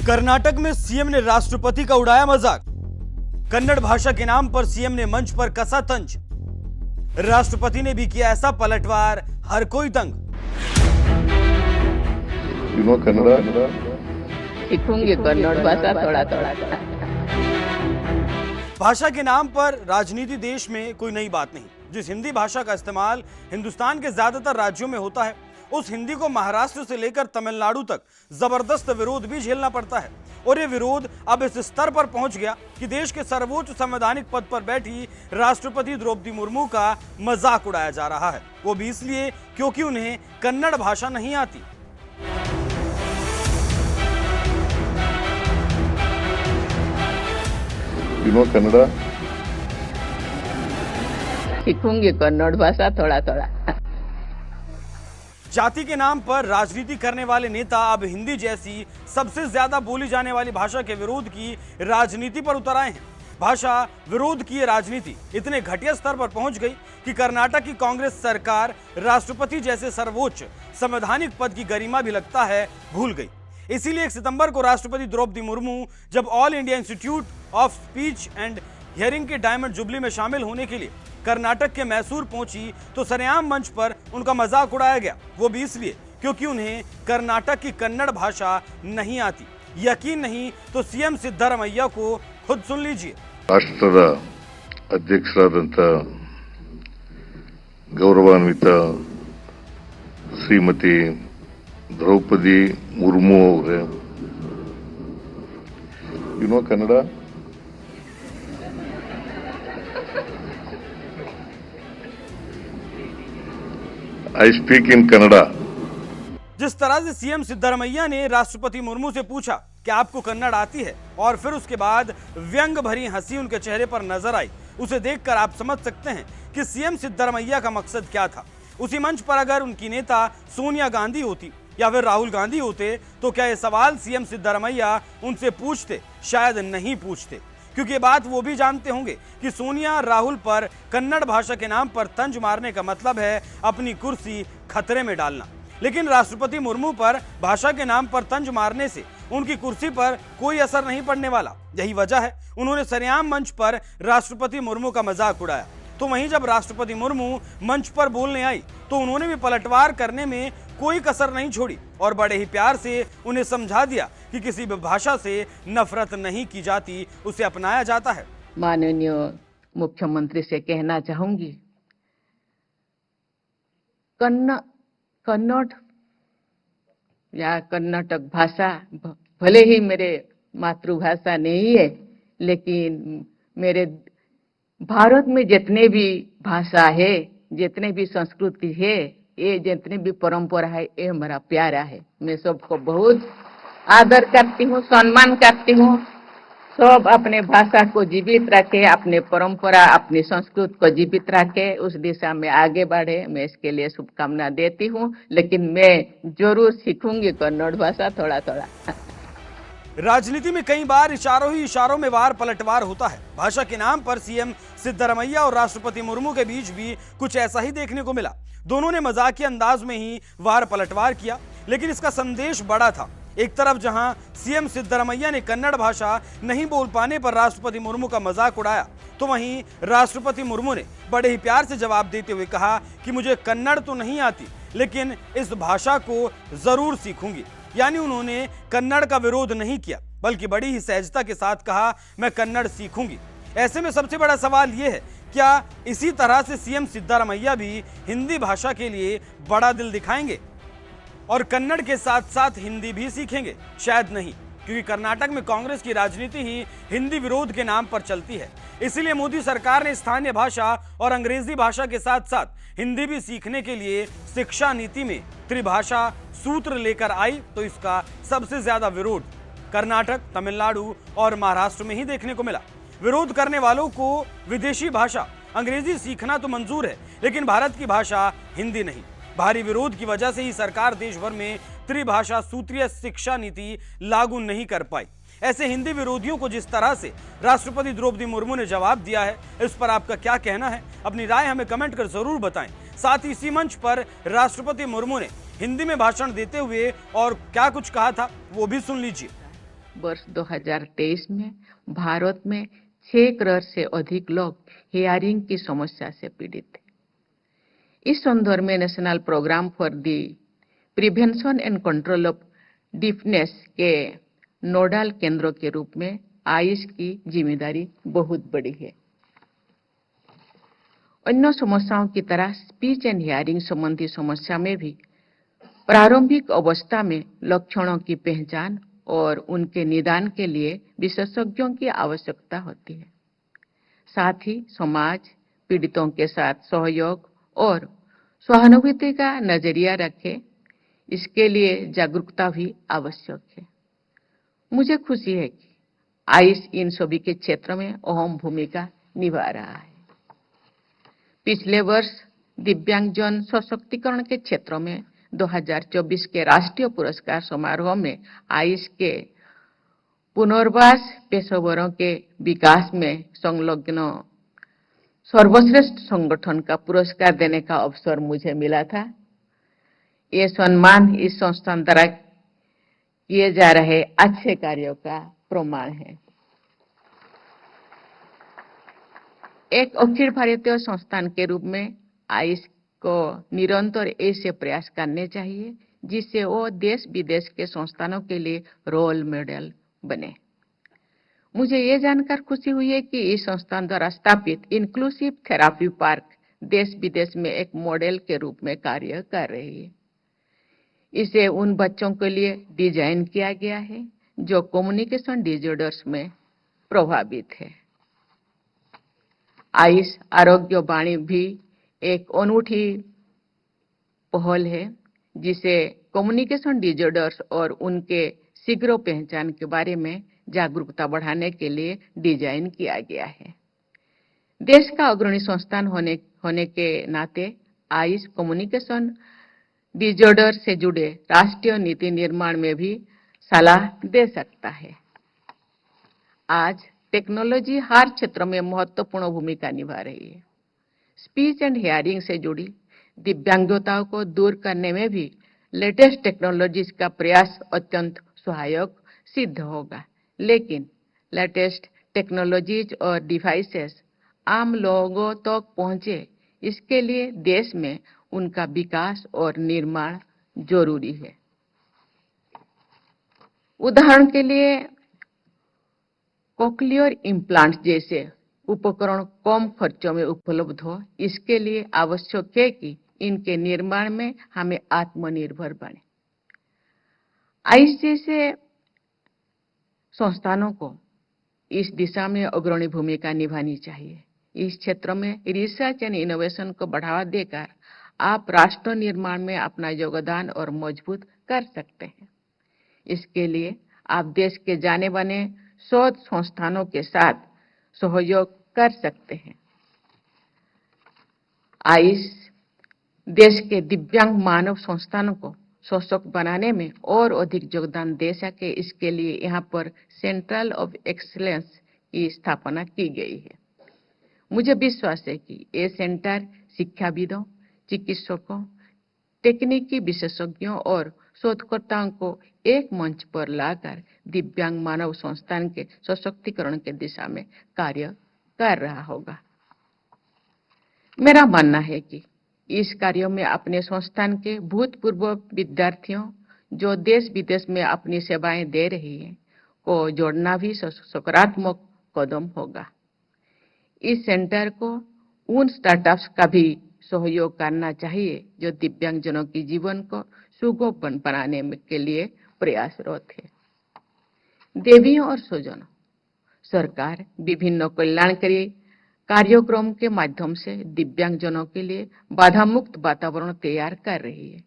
कर्नाटक में सीएम ने राष्ट्रपति का उड़ाया मजाक। कन्नड़ भाषा के नाम पर सीएम ने मंच पर कसा तंज। राष्ट्रपति ने भी किया ऐसा पलटवार, हर कोई तंग। कन्नड़ सीखूंगी कन्नड़ भाषा थोड़ा थोड़ा। भाषा के नाम पर राजनीति देश में कोई नई बात नहीं। जिस हिंदी भाषा का इस्तेमाल हिंदुस्तान के ज्यादातर राज्यों में होता है, उस हिंदी को महाराष्ट्र से लेकर तमिलनाडु तक जबरदस्त विरोध भी झेलना पड़ता है। और ये विरोध अब इस स्तर पर पहुंच गया कि देश के सर्वोच्च संवैधानिक पद पर बैठी राष्ट्रपति द्रौपदी मुर्मू का मजाक उड़ाया जा रहा है। वो भी इसलिए क्योंकि उन्हें कन्नड़ भाषा नहीं आती। कन्नड़ सीखूंगी कन्नड़ भाषा थोड़ा थोड़ा। जाति के नाम पर राजनीति करने वाले नेता अब हिंदी जैसी सबसे ज्यादा बोली जाने वाली भाषा के विरोध की राजनीति पर उतर आए हैं। भाषा विरोध की राजनीति इतने घटिया स्तर पर पहुंच गई कि कर्नाटक की कांग्रेस सरकार राष्ट्रपति जैसे सर्वोच्च संवैधानिक पद की गरिमा भी लगता है भूल गई। इसीलिए 1 सितंबर को राष्ट्रपति द्रौपदी मुर्मू जब all India institute of speech and hearing के डायमंड जुबली में शामिल होने के लिए कर्नाटक के मैसूर पहुंची तो सरेआम मंच पर उनका मजाक उड़ाया गया। वो भी इसलिए क्योंकि उन्हें कर्नाटक की कन्नड़ भाषा नहीं आती। यकीन नहीं तो सीएम सिद्धरामैया को खुद सुन लीजिए। ರಾಷ್ಟ್ರದ ಅಧ್ಯಕ್ಷರಾದಂತ ಗೌರವಾನ್ವಿತ ಶ್ರೀಮತಿ ದ್ರೌಪದಿ ಮುರ್ಮು ಅವರೇ, Kannada I speak in Kannada. जिस तरह से सीएम सिद्धरामैया ने राष्ट्रपति मुर्मू से पूछा कि आपको कन्नड़ आती है और फिर उसके बाद व्यंग भरी हंसी उनके चेहरे पर नजर आई, उसे देखकर आप समझ सकते हैं कि सीएम सिद्धरामैया का मकसद क्या था। उसी मंच पर अगर उनकी नेता सोनिया गांधी होती या फिर राहुल गांधी होते तो क्या ये सवाल सीएम सिद्धरामैया उनसे पूछते? शायद नहीं पूछते, क्योंकि ये बात वो भी जानते होंगे कि सोनिया राहुल पर कन्नड़ भाषा के नाम पर तंज मारने का मतलब है अपनी कुर्सी खतरे में डालना। लेकिन राष्ट्रपति मुर्मू पर भाषा के नाम पर तंज मारने से उनकी कुर्सी पर कोई असर नहीं पड़ने वाला। यही वजह है उन्होंने सरेआम मंच पर राष्ट्रपति मुर्मू का मजाक उड़ाया। तो वहीं जब राष्ट्रपति मुर्मू मंच पर बोलने आई तो उन्होंने भी पलटवार करने में कोई कसर नहीं छोड़ी और बड़े ही प्यार से उन्हें समझा दिया कि किसी भी भाषा से नफरत नहीं की जाती, उसे अपनाया जाता है। माननीय मुख्यमंत्री से कहना चाहूंगी, कन्नड़ या कर्नाटक भाषा भले ही मेरे मातृभाषा नहीं है, लेकिन मेरे भारत में जितने भी भाषा है, जितने भी संस्कृति है, ये जितने भी परंपरा है, ये हमारा प्यारा है। मैं सबको बहुत आदर करती हूँ, सम्मान करती हूँ। सब अपने भाषा को जीवित रखे, अपने परंपरा, अपनी संस्कृति को जीवित रखे, उस दिशा में आगे बढ़े। मैं इसके लिए शुभकामना देती हूँ, लेकिन मैं जरूर सीखूंगी कन्नड़ भाषा थोड़ा थोड़ा। राजनीति में कई बार इशारों ही इशारों में वार पलटवार होता है। भाषा के नाम पर सीएम सिद्धरामैया और राष्ट्रपति मुर्मू के बीच भी कुछ ऐसा ही देखने को मिला। दोनों ने मजाकिया अंदाज में ही वार पलटवार किया, लेकिन इसका संदेश बड़ा था। एक तरफ जहां सीएम सिद्धरामैया ने कन्नड़ भाषा नहीं बोल पाने पर राष्ट्रपति मुर्मू का मजाक उड़ाया, तो वहीं राष्ट्रपति मुर्मू ने बड़े ही प्यार से जवाब देते हुए कहा कि मुझे कन्नड़ तो नहीं आती, लेकिन इस भाषा को जरूर सीखूंगी। यानी उन्होंने कन्नड़ का विरोध नहीं किया, बल्कि बड़ी ही सहजता के साथ कहा मैं कन्नड़ सीखूंगी। ऐसे में सबसे बड़ा सवाल यह है, क्या इसी तरह से सीएम सिद्धरामैया भी हिंदी भाषा के लिए बड़ा दिल दिखाएंगे और कन्नड़ के साथ साथ हिंदी भी सीखेंगे? शायद नहीं, क्योंकि कर्नाटक में कांग्रेस की राजनीति ही हिंदी विरोध के नाम पर चलती है। इसीलिए मोदी सरकार ने स्थानीय भाषा और अंग्रेजी भाषा के साथ साथ हिंदी भी सीखने के लिए शिक्षा नीति में त्रिभाषा सूत्र लेकर आई। तो इसका सबसे ज्यादा विरोध कर्नाटक, तमिलनाडु और महाराष्ट्र में ही देखने को मिला। विरोध करने वालों को विदेशी भाषा अंग्रेजी सीखना तो मंजूर है, लेकिन भारत की भाषा हिंदी नहीं। भारी विरोध की वजह से ही सरकार देश भर में त्रिभाषा सूत्रीय शिक्षा नीति लागू नहीं कर पाई। ऐसे हिंदी विरोधियों को जिस तरह से राष्ट्रपति द्रौपदी मुर्मू ने जवाब दिया है, इस पर आपका क्या कहना है? अपनी राय हमें कमेंट कर जरूर बताएं। साथ ही इसी मंच पर राष्ट्रपति मुर्मू ने हिंदी में भाषण देते हुए और क्या कुछ कहा था वो भी सुन लीजिए। वर्ष 2023 में भारत में 6 करोड़ से अधिक लोग हियरिंग की समस्या से पीड़ित थे। इस संदर्भ में national programme for the prevention and control of deafness के नोडल केंद्रों के रूप में आयुष की जिम्मेदारी बहुत बड़ी है। अन्य समस्याओं की तरह स्पीच एंड हियरिंग संबंधी समस्या में भी प्रारंभिक अवस्था में लक्षणों की पहचान और उनके निदान के लिए विशेषज्ञों की आवश्यकता होती है। साथ ही समाज पीड़ितों के साथ सहयोग और सहानुभूति का नजरिया रखे, इसके लिए जागरूकता भी आवश्यक है। मुझे खुशी है कि आयुष इन सभी के क्षेत्र में अहम भूमिका निभा रहा है। पिछले वर्ष दिव्यांगजन सशक्तिकरण के क्षेत्र में 2024 के राष्ट्रीय पुरस्कार समारोह में आयुष के पुनर्वास पेशेवरों के विकास में संलग्न सर्वश्रेष्ठ संगठन का पुरस्कार देने का अवसर मुझे मिला था। ये सम्मान इस संस्थान द्वारा किए जा रहे अच्छे कार्यों का प्रमाण है। एक अखिल भारतीय संस्थान के रूप में आयुष को निरंतर ऐसे प्रयास करने चाहिए जिससे वो देश विदेश के संस्थानों के लिए रोल मॉडल बने। मुझे ये जानकर खुशी हुई है कि इस संस्थान द्वारा स्थापित इंक्लूसिव थेरापी पार्क देश विदेश में एक मॉडल के रूप में कार्य कर रही है। इसे उन बच्चों के लिए डिजाइन किया गया है जो कम्युनिकेशन डिसऑर्डर्स में प्रभावित है। आयुष आरोग्य वाणी भी एक अनूठी पहल है जिसे कम्युनिकेशन डिसऑर्डर्स और उनके शीघ्र पहचान के बारे में जागरूकता बढ़ाने के लिए डिजाइन किया गया है। देश का अग्रणी संस्थान होने के नाते आयुष कम्युनिकेशन डिसऑर्डर से जुड़े राष्ट्रीय नीति निर्माण में भी सलाह दे सकता है। आज टेक्नोलॉजी हर क्षेत्र में महत्वपूर्ण भूमिका निभा रही है। स्पीच एंड हियरिंग से जुड़ी दिव्यांगताओं को दूर करने में भी लेटेस्ट टेक्नोलॉजीज का प्रयास अत्यंत सहायक सिद्ध होगा, लेकिन लेटेस्ट टेक्नोलॉजीज और डिवाइसेस आम लोगों तक पहुंचे, इसके लिए देश में उनका विकास और निर्माण जरूरी है। उदाहरण के लिए कोक्लियर इम्प्लांट जैसे उपकरण कम खर्चों में उपलब्ध हो, इसके लिए आवश्यक है कि इनके निर्माण में हमें आत्मनिर्भर बने। आयुष जैसे संस्थानों को इस दिशा में अग्रणी भूमिका निभानी चाहिए। इस क्षेत्र में रिसर्च एंड इनोवेशन को बढ़ावा देकर आप राष्ट्र निर्माण में अपना योगदान और मजबूत कर सकते हैं। इसके लिए आप देश के जाने माने शोध संस्थानों के साथ सहयोग कर सकते हैं। आयुष देश के दिव्यांग मानव संस्थानों को सशक्त बनाने में और अधिक योगदान दे सके, इसके लिए यहाँ पर सेंट्रल ऑफ एक्सीलेंस की स्थापना की गई है। मुझे विश्वास है कि ये सेंटर शिक्षाविदों, चिकित्सकों, तकनीकी विशेषज्ञों और शोधकर्ताओं को एक मंच पर लाकर दिव्यांग मानव संस्थान के सशक्तिकरण के दिशा में कार्य कर रहा होगा। मेरा मानना है कि इस कार्य में अपने संस्थान के भूतपूर्व विद्यार्थियों जो देश विदेश में अपनी सेवाएं दे रही हैं को जोड़ना भी सकारात्मक कदम होगा। इस सेंटर को उन स्टार्टअप्स का भी सहयोग करना चाहिए जो दिव्यांगजनों के जीवन को सुगम बनाने के लिए प्रयासरत है। देवियों और स्वजनों, सरकार विभिन्न कल्याणकारी कार्यक्रम के माध्यम से दिव्यांगजनों के लिए बाधा मुक्त वातावरण तैयार कर रही है,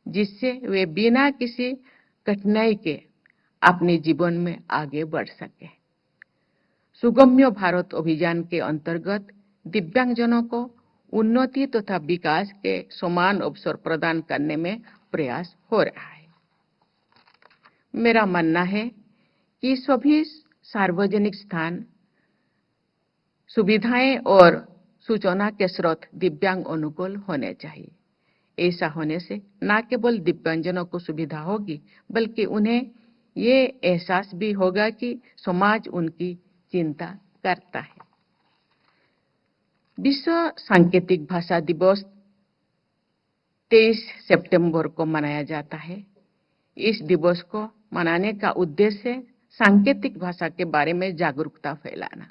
जिससे वे बिना किसी कठिनाई के अपने जीवन में आगे बढ़ सके। सुगम्य भारत अभियान के अंतर्गत दिव्यांगजनों को उन्नति तथा विकास के समान अवसर प्रदान करने में प्रयास हो रहा है। मेरा मानना है कि सभी सार्वजनिक स्थान, सुविधाएं और सूचना के स्रोत दिव्यांग अनुकूल होने चाहिए। ऐसा होने से न केवल दिव्यांगजनों को सुविधा होगी, बल्कि उन्हें ये एहसास भी होगा कि समाज उनकी चिंता करता है। विश्व सांकेतिक भाषा दिवस 23 सितंबर को मनाया जाता है। इस दिवस को मनाने का उद्देश्य सांकेतिक भाषा के बारे में जागरूकता फैलाना।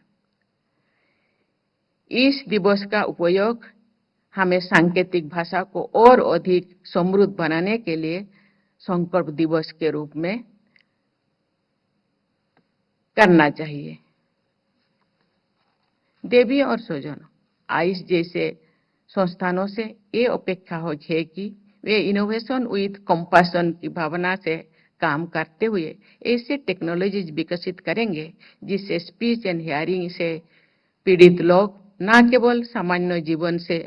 इस दिवस का उपयोग हमें सांकेतिक भाषा को और अधिक समृद्ध बनाने के लिए संकल्प दिवस के रूप में करना चाहिए। देवी और स्वजनों, आयुष जैसे संस्थानों से ये अपेक्षा है कि वे इनोवेशन विद कंपैशन की भावना से काम करते हुए ऐसे टेक्नोलॉजीज विकसित करेंगे जिससे स्पीच एंड हियरिंग से पीड़ित लोग न केवल सामान्य जीवन से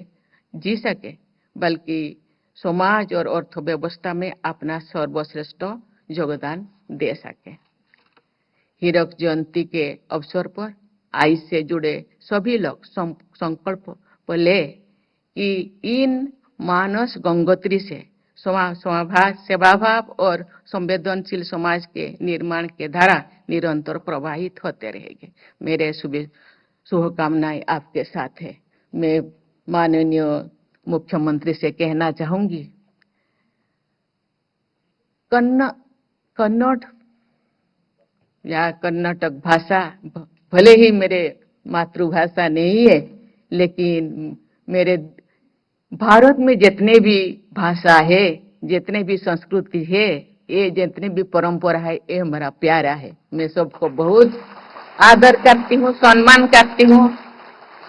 जी सके बल्कि समाज और अर्थव्यवस्था में अपना सर्वश्रेष्ठ योगदान दे सके। हीरक जयंती के अवसर पर आयुष से जुड़े सभी लोग संकल्प ले कि इन मानस गंगोत्री से सेवाभाव और संवेदनशील समाज के निर्माण के धारा निरंतर प्रवाहित होते रहेंगे। मेरे शुभकामनाएं आपके साथ है। मैं माननीय मुख्यमंत्री से कहना चाहूंगी, कन्नड़ या कर्नाटक भाषा भले ही मेरे मातृभाषा नहीं है, लेकिन मेरे भारत में जितने भी भाषा है, जितने भी संस्कृति है, ये जितने भी परंपरा है, ये हमारा प्यारा है। मैं सबको बहुत आदर करती हूँ, सम्मान करती हूँ।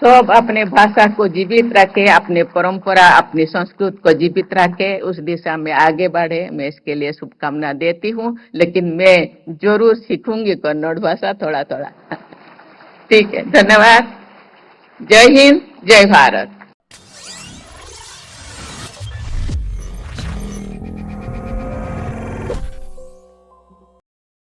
सब अपने भाषा को जीवित रखे, अपने परंपरा, अपनी संस्कृति को जीवित रखे, उस दिशा में आगे बढ़े। मैं इसके लिए शुभकामना देती हूँ, लेकिन मैं जरूर सीखूंगी कन्नड़ भाषा थोड़ा थोड़ा। ठीक है, धन्यवाद। जय हिंद, जय भारत।